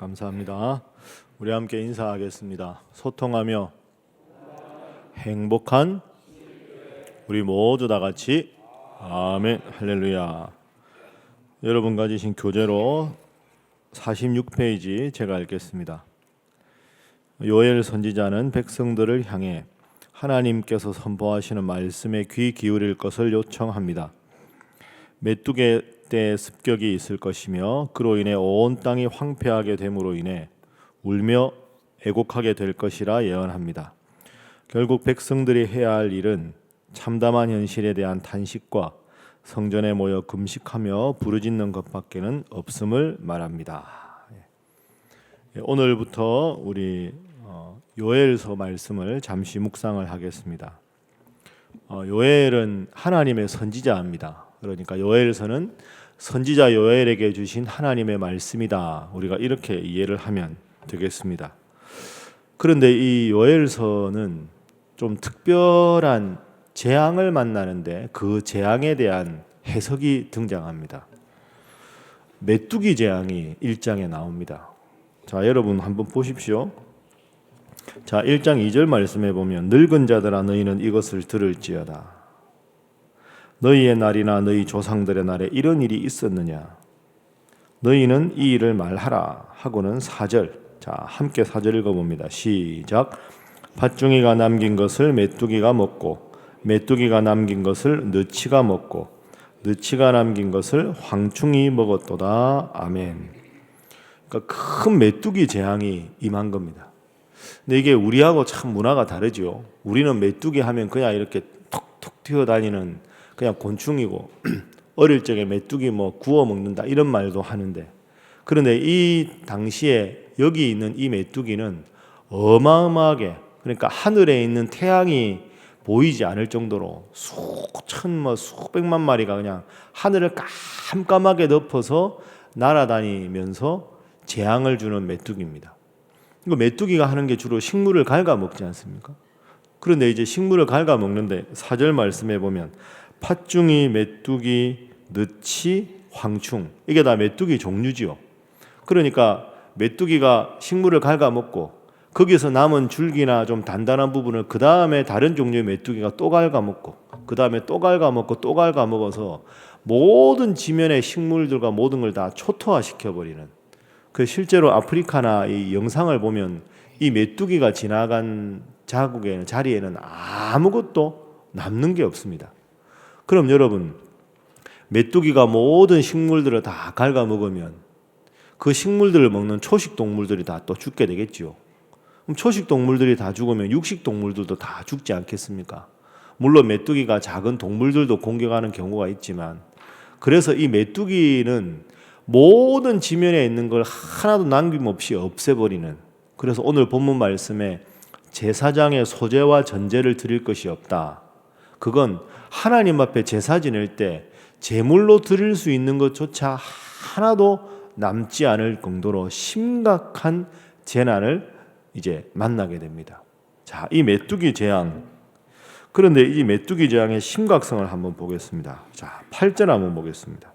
감사합니다. 우리 함께 인사하겠습니다. 소통하며 행복한 우리 모두 다 같이 아멘 할렐루야. 여러분 가지신 교재로 46페이지 제가 읽겠습니다. 요엘 선지자는 백성들을 향해 하나님께서 선포하시는 말씀에 귀 기울일 것을 요청합니다. 메뚜기 때 습격이 있을 것이며 그로 인해 온 땅이 황폐하게 됨으로 인해 울며 애곡하게 될 것이라 예언합니다. 결국 백성들이 해야 할 일은 참담한 현실에 대한 탄식과 성전에 모여 금식하며 부르짖는 것밖에는 없음을 말합니다. 오늘부터 우리 요엘서 말씀을 잠시 묵상을 하겠습니다. 요엘은 하나님의 선지자입니다. 그러니까 요엘서는 선지자 요엘에게 주신 하나님의 말씀이다. 우리가 이렇게 이해를 하면 되겠습니다. 그런데 이 요엘서는 좀 특별한 재앙을 만나는데 그 재앙에 대한 해석이 등장합니다. 메뚜기 재앙이 1장에 나옵니다. 자, 여러분 한번 보십시오. 자, 1장 2절 말씀해 보면 늙은 자들아 너희는 이것을 들을지어다. 너희의 날이나 너희 조상들의 날에 이런 일이 있었느냐? 너희는 이 일을 말하라 하고는 4절. 자, 함께 4절 읽어봅니다. 시작. 팥중이가 남긴 것을 메뚜기가 먹고 메뚜기가 남긴 것을 느치가 먹고 느치가 남긴 것을 황충이 먹었도다. 아멘. 그러니까 큰 메뚜기 재앙이 임한 겁니다. 근데 이게 우리하고 참 문화가 다르죠. 우리는 메뚜기 하면 그냥 이렇게 톡톡 튀어다니는 그냥 곤충이고 어릴 적에 메뚜기 뭐 구워 먹는다 이런 말도 하는데, 그런데 이 당시에 여기 있는 이 메뚜기는 어마어마하게, 그러니까 하늘에 있는 태양이 보이지 않을 정도로 수백만 마리가 그냥 하늘을 깜깜하게 덮어서 날아다니면서 재앙을 주는 메뚜기입니다. 이거 메뚜기가 하는 게 주로 식물을 갉아먹지 않습니까? 그런데 이제 식물을 갉아먹는데 4절 말씀해 보면 팥중이, 메뚜기, 느치, 황충, 이게 다 메뚜기 종류지요. 그러니까 메뚜기가 식물을 갉아먹고 거기서 남은 줄기나 좀 단단한 부분을 그 다음에 다른 종류의 메뚜기가 또 갉아먹고 그 다음에 또 갉아먹고 또 갉아먹어서 모든 지면의 식물들과 모든 걸 다 초토화시켜버리는, 그 실제로 아프리카나 이 영상을 보면 이 메뚜기가 지나간 자리에는 아무것도 남는 게 없습니다. 그럼 여러분, 메뚜기가 모든 식물들을 다 갉아먹으면 그 식물들을 먹는 초식 동물들이 다 또 죽게 되겠죠. 그럼 초식 동물들이 다 죽으면 육식 동물들도 다 죽지 않겠습니까? 물론 메뚜기가 작은 동물들도 공격하는 경우가 있지만, 그래서 이 메뚜기는 모든 지면에 있는 걸 하나도 남김없이 없애버리는, 그래서 오늘 본문 말씀에 제사장의 소제와 전제를 드릴 것이 없다. 그건 하나님 앞에 제사 지낼 때 제물로 드릴 수 있는 것조차 하나도 남지 않을 정도로 심각한 재난을 이제 만나게 됩니다. 자, 이 메뚜기 재앙. 그런데 이 메뚜기 재앙의 심각성을 한번 보겠습니다. 자, 8절 한번 보겠습니다.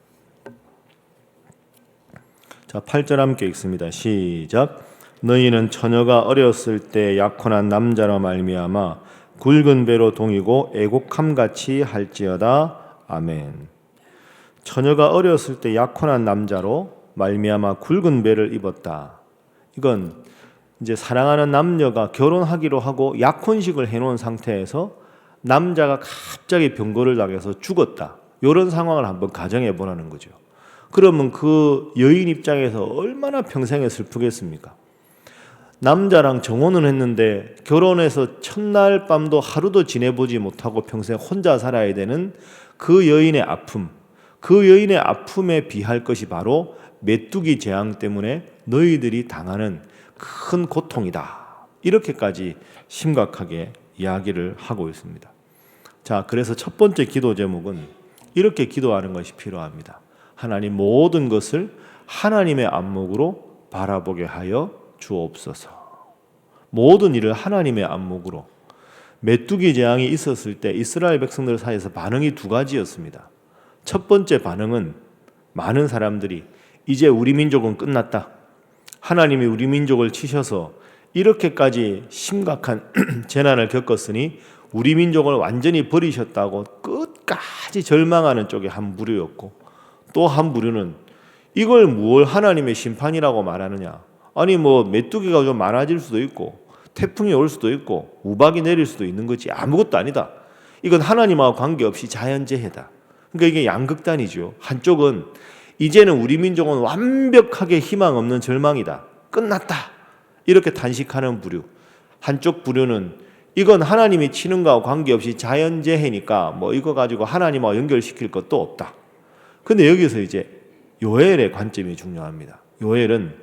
자, 8절 함께 읽습니다. 시작. 너희는 처녀가 어렸을 때 약혼한 남자로 말미암아 굵은 배로 동이고 애곡함같이 할지어다. 아멘. 처녀가 어렸을 때 약혼한 남자로 말미암아 굵은 배를 입었다. 이건 이제 사랑하는 남녀가 결혼하기로 하고 약혼식을 해놓은 상태에서 남자가 갑자기 병고를 당해서 죽었다. 이런 상황을 한번 가정해 보라는 거죠. 그러면 그 여인 입장에서 얼마나 평생에 슬프겠습니까? 남자랑 정혼을 했는데 결혼해서 첫날 밤도 하루도 지내보지 못하고 평생 혼자 살아야 되는 그 여인의 아픔, 그 여인의 아픔에 비할 것이 바로 메뚜기 재앙 때문에 너희들이 당하는 큰 고통이다. 이렇게까지 심각하게 이야기를 하고 있습니다. 자, 그래서 첫 번째 기도 제목은 이렇게 기도하는 것이 필요합니다. 하나님, 모든 것을 하나님의 안목으로 바라보게 하여 주옵소서. 모든 일을 하나님의 안목으로. 메뚜기 재앙이 있었을 때 이스라엘 백성들 사이에서 반응이 두 가지였습니다. 첫 번째 반응은 많은 사람들이 이제 우리 민족은 끝났다. 하나님이 우리 민족을 치셔서 이렇게까지 심각한 재난을 겪었으니 우리 민족을 완전히 버리셨다고 끝까지 절망하는 쪽이 한 부류였고, 또 한 부류는 이걸 무얼 하나님의 심판이라고 말하느냐, 아니 뭐 메뚜기가 좀 많아질 수도 있고 태풍이 올 수도 있고 우박이 내릴 수도 있는 거지 아무것도 아니다, 이건 하나님하고 관계없이 자연재해다. 그러니까 이게 양극단이죠. 한쪽은 이제는 우리 민족은 완벽하게 희망 없는 절망이다, 끝났다, 이렇게 탄식하는 부류. 한쪽 부류는 이건 하나님이 치는 거와 관계없이 자연재해니까 뭐 이거 가지고 하나님하고 연결시킬 것도 없다. 근데 여기서 이제 요엘의 관점이 중요합니다. 요엘은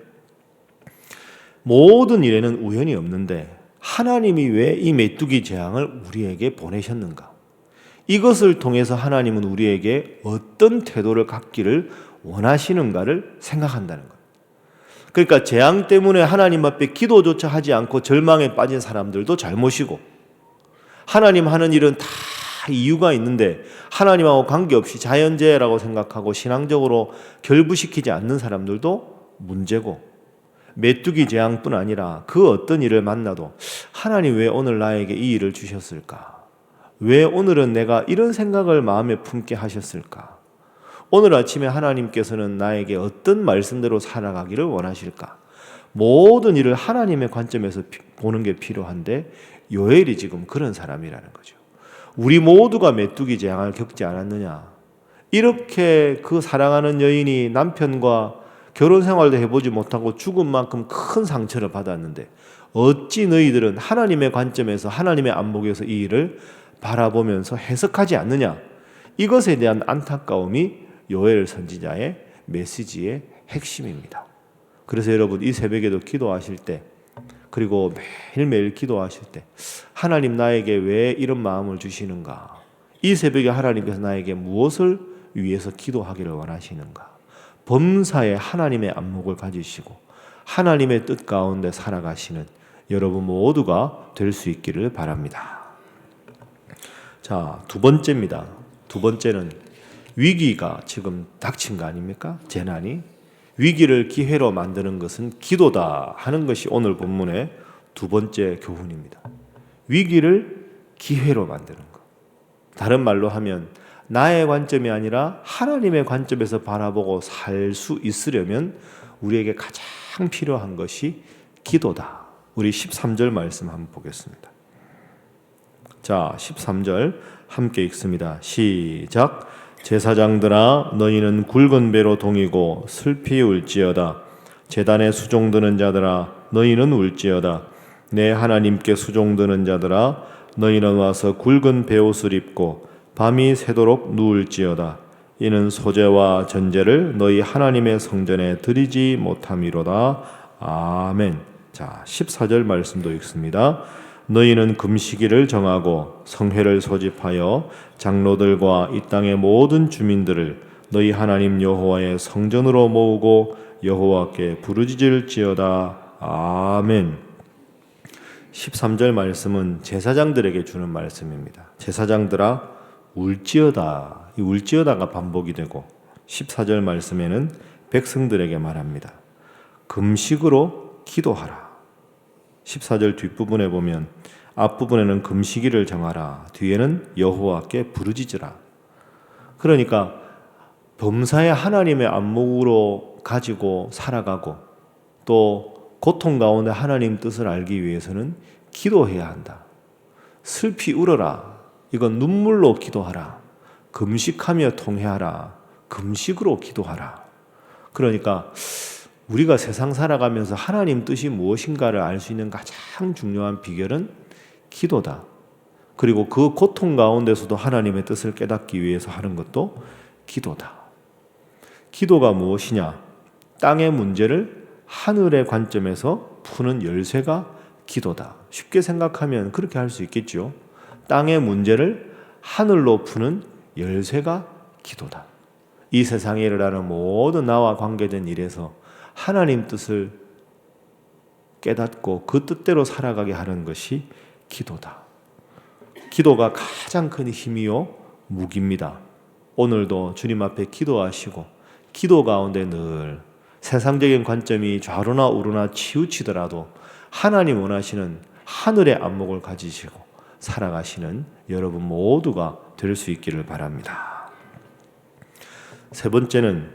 모든 일에는 우연이 없는데 하나님이 왜 이 메뚜기 재앙을 우리에게 보내셨는가, 이것을 통해서 하나님은 우리에게 어떤 태도를 갖기를 원하시는가를 생각한다는 거예요. 그러니까 재앙 때문에 하나님 앞에 기도조차 하지 않고 절망에 빠진 사람들도 잘못이고, 하나님 하는 일은 다 이유가 있는데 하나님하고 관계없이 자연재해라고 생각하고 신앙적으로 결부시키지 않는 사람들도 문제고, 메뚜기 재앙뿐 아니라 그 어떤 일을 만나도 하나님 왜 오늘 나에게 이 일을 주셨을까? 왜 오늘은 내가 이런 생각을 마음에 품게 하셨을까? 오늘 아침에 하나님께서는 나에게 어떤 말씀대로 살아가기를 원하실까? 모든 일을 하나님의 관점에서 보는 게 필요한데 요엘이 지금 그런 사람이라는 거죠. 우리 모두가 메뚜기 재앙을 겪지 않았느냐? 이렇게 그 사랑하는 여인이 남편과 결혼 생활도 해보지 못하고 죽은 만큼 큰 상처를 받았는데 어찌 너희들은 하나님의 관점에서 하나님의 안목에서 이 일을 바라보면서 해석하지 않느냐? 이것에 대한 안타까움이 요엘 선지자의 메시지의 핵심입니다. 그래서 여러분 이 새벽에도 기도하실 때, 그리고 매일매일 기도하실 때 하나님 나에게 왜 이런 마음을 주시는가? 이 새벽에 하나님께서 나에게 무엇을 위해서 기도하기를 원하시는가? 범사에 하나님의 안목을 가지시고 하나님의 뜻 가운데 살아가시는 여러분 모두가 될 수 있기를 바랍니다. 자, 두 번째입니다. 두 번째는 위기가 지금 닥친 거 아닙니까? 재난이. 위기를 기회로 만드는 것은 기도다 하는 것이 오늘 본문의 두 번째 교훈입니다. 위기를 기회로 만드는 것. 다른 말로 하면 나의 관점이 아니라 하나님의 관점에서 바라보고 살 수 있으려면 우리에게 가장 필요한 것이 기도다. 우리 13절 말씀 한번 보겠습니다. 자, 13절 함께 읽습니다. 시작. 제사장들아 너희는 굵은 배로 동이고 슬피 울지어다. 제단에 수종드는 자들아 너희는 울지어다. 내 하나님께 수종드는 자들아 너희는 와서 굵은 베옷을 입고 밤이 새도록 누울지어다. 이는 소제와 전제를 너희 하나님의 성전에 드리지 못함이로다. 아멘. 자, 14절 말씀도 읽습니다. 너희는 금식일을 정하고 성회를 소집하여 장로들과 이 땅의 모든 주민들을 너희 하나님 여호와의 성전으로 모으고 여호와께 부르짖을지어다. 아멘. 13절 말씀은 제사장들에게 주는 말씀입니다. 제사장들아 울지어다. 이 울지어다가 반복이 되고 14절 말씀에는 백성들에게 말합니다. 금식으로 기도하라. 14절 뒷부분에 보면 앞부분에는 금식일을 정하라. 뒤에는 여호와께 부르짖으라. 그러니까 범사에 하나님의 안목으로 가지고 살아가고 또 고통 가운데 하나님 뜻을 알기 위해서는 기도해야 한다. 슬피 울어라. 이건 눈물로 기도하라. 금식하며 통회하라. 금식으로 기도하라. 그러니까 우리가 세상 살아가면서 하나님 뜻이 무엇인가를 알 수 있는 가장 중요한 비결은 기도다. 그리고 그 고통 가운데서도 하나님의 뜻을 깨닫기 위해서 하는 것도 기도다. 기도가 무엇이냐? 땅의 문제를 하늘의 관점에서 푸는 열쇠가 기도다. 쉽게 생각하면 그렇게 할 수 있겠죠. 땅의 문제를 하늘로 푸는 열쇠가 기도다. 이 세상에 일어나는 모든 나와 관계된 일에서 하나님 뜻을 깨닫고 그 뜻대로 살아가게 하는 것이 기도다. 기도가 가장 큰 힘이요 무기입니다. 오늘도 주님 앞에 기도하시고 기도 가운데 늘 세상적인 관점이 좌로나 우로나 치우치더라도 하나님 원하시는 하늘의 안목을 가지시고 살아가시는 여러분 모두가 될 수 있기를 바랍니다. 세 번째는,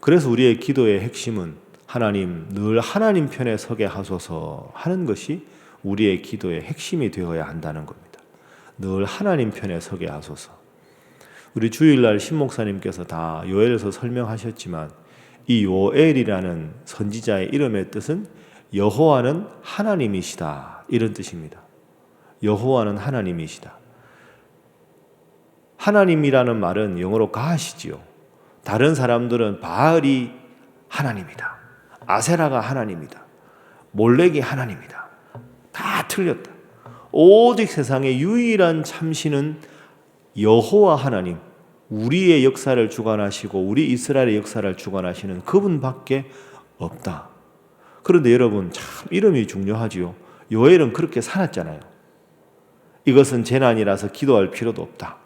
그래서 우리의 기도의 핵심은 하나님, 늘 하나님 편에 서게 하소서 하는 것이 우리의 기도의 핵심이 되어야 한다는 겁니다. 늘 하나님 편에 서게 하소서. 우리 주일날 신목사님께서 다 요엘에서 설명하셨지만 이 요엘이라는 선지자의 이름의 뜻은 여호와는 하나님이시다, 이런 뜻입니다. 여호와는 하나님이시다. 하나님이라는 말은 영어로 가시지요. 다른 사람들은 바알이 하나님이다, 아세라가 하나님이다, 몰렉이 하나님이다. 다 틀렸다. 오직 세상의 유일한 참신은 여호와 하나님, 우리의 역사를 주관하시고 우리 이스라엘의 역사를 주관하시는 그분밖에 없다. 그런데 여러분, 참 이름이 중요하지요. 요엘은 그렇게 살았잖아요. 이것은 재난이라서 기도할 필요도 없다.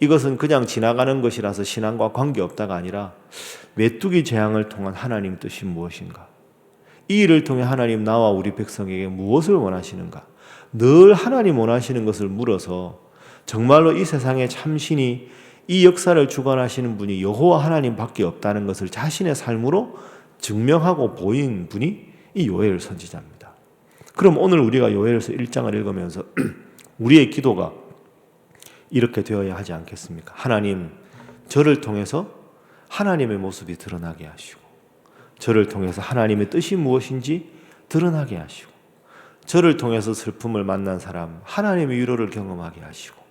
이것은 그냥 지나가는 것이라서 신앙과 관계없다가 아니라 메뚜기 재앙을 통한 하나님 뜻이 무엇인가? 이 일을 통해 하나님 나와 우리 백성에게 무엇을 원하시는가? 늘 하나님 원하시는 것을 물어서 정말로 이 세상의 참신이 이 역사를 주관하시는 분이 여호와 하나님밖에 없다는 것을 자신의 삶으로 증명하고 보인 분이 이 요엘 선지자입니다. 그럼 오늘 우리가 요엘서 1장을 읽으면서 우리의 기도가 이렇게 되어야 하지 않겠습니까? 하나님, 저를 통해서 하나님의 모습이 드러나게 하시고, 저를 통해서 하나님의 뜻이 무엇인지 드러나게 하시고, 저를 통해서 슬픔을 만난 사람 하나님의 위로를 경험하게 하시고,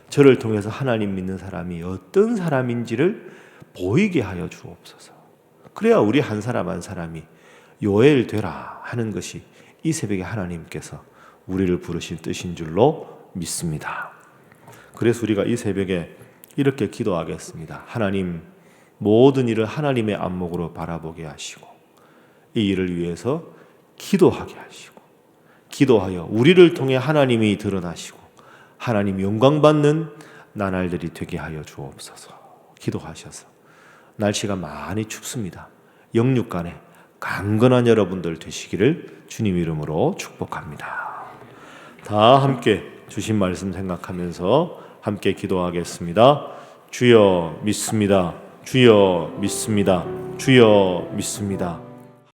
저를 통해서 하나님 믿는 사람이 어떤 사람인지를 보이게 하여 주옵소서. 그래야 우리 한 사람 한 사람이 요엘 되라 하는 것이 이 새벽에 하나님께서 우리를 부르신 뜻인 줄로 믿습니다. 그래서 우리가 이 새벽에 이렇게 기도하겠습니다. 하나님, 모든 일을 하나님의 안목으로 바라보게 하시고 이 일을 위해서 기도하게 하시고, 기도하여 우리를 통해 하나님이 드러나시고 하나님 영광받는 나날들이 되게 하여 주옵소서. 기도하셔서 날씨가 많이 춥습니다. 영육간에 강건한 여러분들 되시기를 주님 이름으로 축복합니다. 다 함께 주신 말씀 생각하면서 함께 기도하겠습니다. 주여 믿습니다. 주여 믿습니다. 주여 믿습니다.